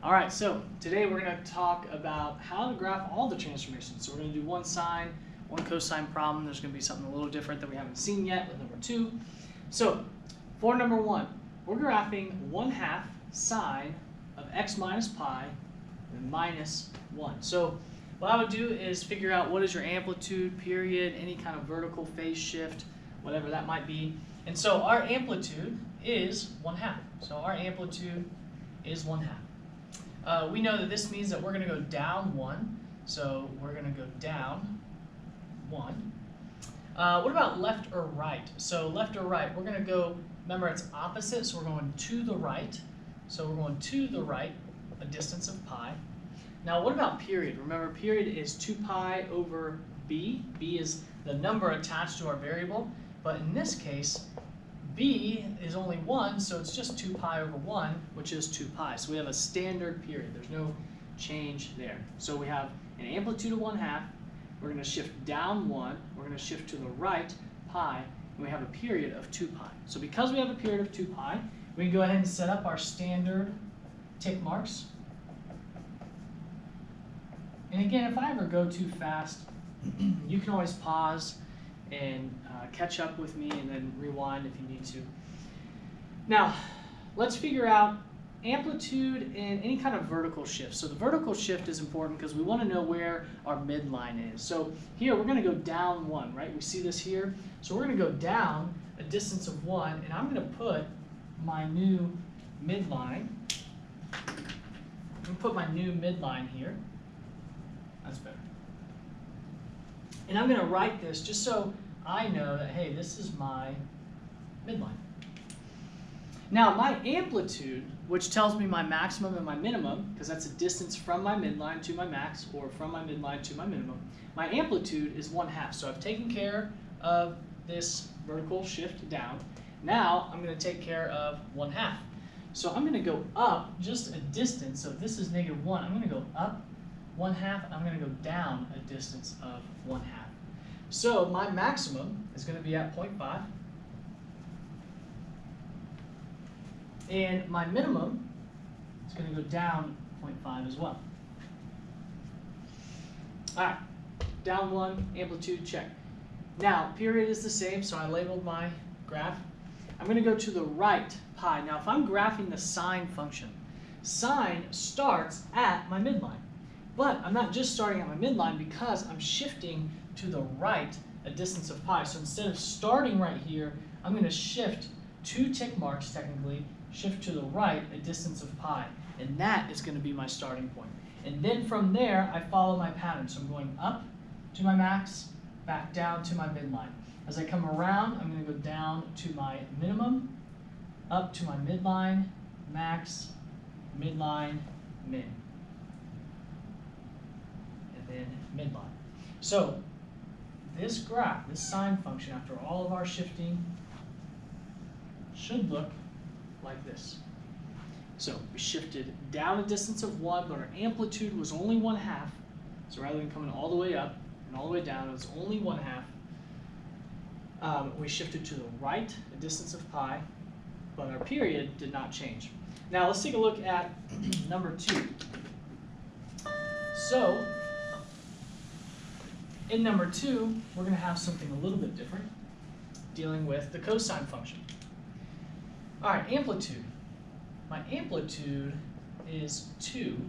All right, so today we're going to talk about how to graph all the transformations. So we're going to do one sine, one cosine problem. There's going to be something a little different that we haven't seen yet with number 2. So for number 1, we're graphing 1/2 sine of x minus pi and minus 1. So what I would do is figure out what is your amplitude, period, any kind of vertical phase shift, whatever that might be. And so our amplitude is 1/2. So our amplitude is 1/2. We know that this means that we're going to go down 1. So we're going to go down 1. What about left or right? So left or right, we're going to go, remember it's opposite, so we're going to the right. So we're going to the right, a distance of pi. Now what about period? Remember period is 2 pi over b. b is the number attached to our variable. But in this case, b is only 1, so it's just 2 pi over 1, which is 2 pi. So we have a standard period. There's no change there. So we have an amplitude of 1/2. We're going to shift down 1. We're going to shift to the right, pi, and we have a period of 2 pi. So because we have a period of 2 pi, we can go ahead and set up our standard tick marks. And again, if I ever go too fast, you can always pause and catch up with me and then rewind if you need to. Now, let's figure out amplitude and any kind of vertical shift. So the vertical shift is important because we want to know where our midline is. So here we're going to go down 1, right? We see this here. So we're going to go down a distance of 1, and I'm going to put my new midline. I'm going to put my new midline here. That's better. And I'm going to write this just so I know that, hey, this is my midline. Now, my amplitude, which tells me my maximum and my minimum, because that's a distance from my midline to my max, or from my midline to my minimum, my amplitude is 1/2. So I've taken care of this vertical shift down. Now, I'm going to take care of 1/2. So I'm going to go up just a distance. So if this is -1, I'm going to go up 1/2, and I'm going to go down a distance of 1/2. So my maximum is going to be at 0.5. And my minimum is going to go down 0.5 as well. All right, down 1, amplitude, check. Now, period is the same, so I labeled my graph. I'm going to go to the right, pi. Now, if I'm graphing the sine function, sine starts at my midline. But I'm not just starting at my midline because I'm shifting to the right a distance of pi. So instead of starting right here, I'm going to shift 2 tick marks, technically, shift to the right a distance of pi. And that is going to be my starting point. And then from there, I follow my pattern. So I'm going up to my max, back down to my midline. As I come around, I'm going to go down to my minimum, up to my midline, max, midline, min. And midline. So this graph, this sine function, after all of our shifting, should look like this. So we shifted down a distance of 1, but our amplitude was only 1/2. So rather than coming all the way up and all the way down, it was only 1/2. We shifted to the right a distance of pi, but our period did not change. Now let's take a look at number 2. So in number 2, we're going to have something a little bit different, dealing with the cosine function. All right, amplitude. My amplitude is 2,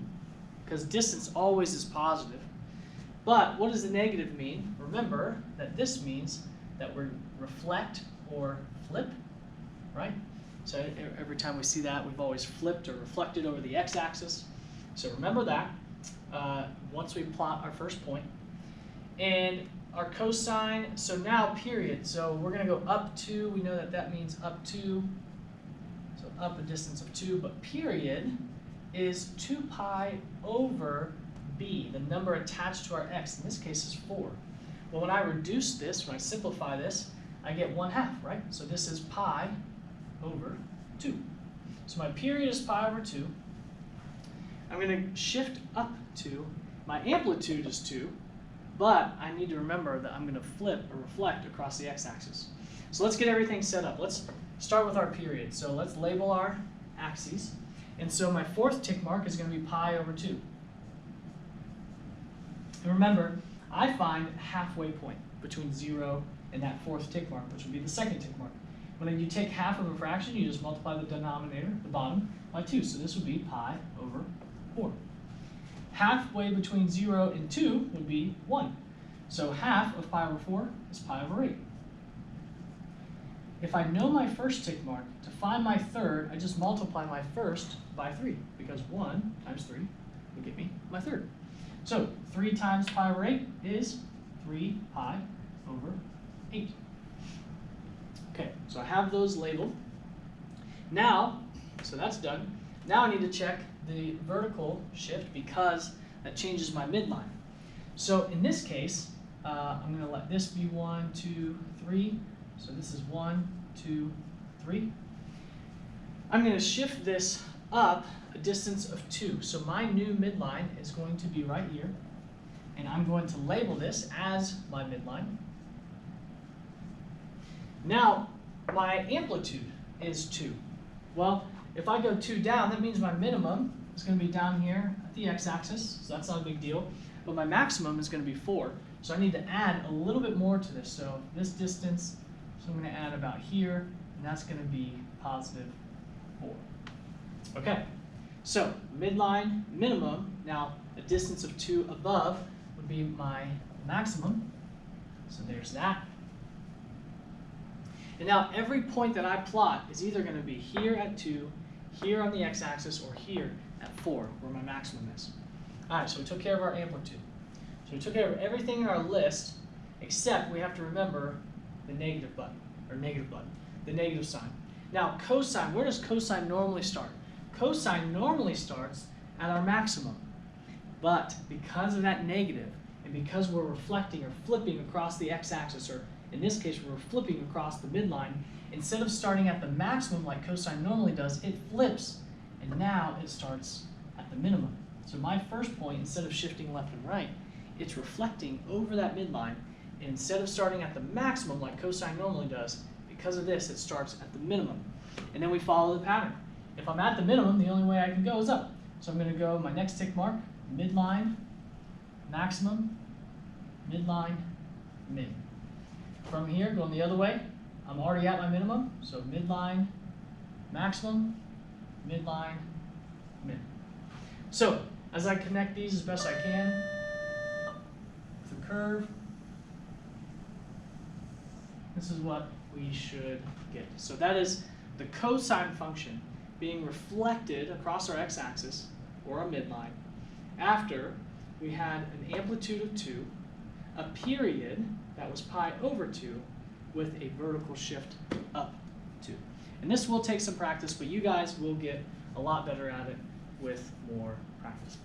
because distance always is positive. But what does the negative mean? Remember that this means that we reflect or flip, right? So every time we see that, we've always flipped or reflected over the x-axis. So remember that once we plot our first point. And our cosine, so now period. So we're going to go up 2. We know that that means up 2. So up a distance of 2. But period is 2 pi over b, the number attached to our x. In this case is 4. Well, when I reduce this, when I simplify this, I get 1/2, right? So this is pi over 2. So my period is pi over 2. I'm going to shift up 2. My amplitude is 2. But I need to remember that I'm going to flip or reflect across the x-axis. So let's get everything set up. Let's start with our period. So let's label our axes. And so my fourth tick mark is going to be pi over 2. And remember, I find a halfway point between 0 and that fourth tick mark, which would be the second tick mark. When you take half of a fraction, you just multiply the denominator, the bottom, by 2. So this would be pi over 4. Halfway between 0 and 2 would be 1. So half of pi over 4 is pi over 8. If I know my first tick mark, to find my third, I just multiply my first by 3, because 1 times 3 would give me my third. So 3 times pi over 8 is 3 pi over 8. Okay, so I have those labeled. Now, so that's done. Now I need to check the vertical shift because that changes my midline. So in this case, I'm going to let this be 1, 2, 3. So this is 1, 2, 3. I'm going to shift this up a distance of 2. So my new midline is going to be right here. And I'm going to label this as my midline. Now, my amplitude is 2. Well, if I go 2 down, that means my minimum is going to be down here at the x-axis, so that's not a big deal. But my maximum is going to be 4. So I need to add a little bit more to this. So this distance, so I'm going to add about here, and that's going to be positive 4. Okay, so midline, minimum, now a distance of 2 above would be my maximum. So there's that. And now every point that I plot is either going to be here at 2, here on the x-axis, or here at 4, where my maximum is. All right, so we took care of our amplitude. So we took care of everything in our list, except we have to remember the negative button, or negative button, the negative sign. Now, cosine, where does cosine normally start? Cosine normally starts at our maximum. But because of that negative, and because we're reflecting or flipping across the x-axis, or in this case, we're flipping across the midline, instead of starting at the maximum like cosine normally does, it flips, and now it starts at the minimum. So my first point, instead of shifting left and right, it's reflecting over that midline, and instead of starting at the maximum like cosine normally does, because of this, it starts at the minimum. And then we follow the pattern. If I'm at the minimum, the only way I can go is up. So I'm going to go my next tick mark, midline, maximum, midline, min. From here, going the other way, I'm already at my minimum, so midline, maximum, midline, min. So, as I connect these as best I can, with a curve, this is what we should get. So that is the cosine function being reflected across our x-axis, or our midline, after we had an amplitude of 2, a period that was pi over 2, with a vertical shift up 2. And this will take some practice, but you guys will get a lot better at it with more practice.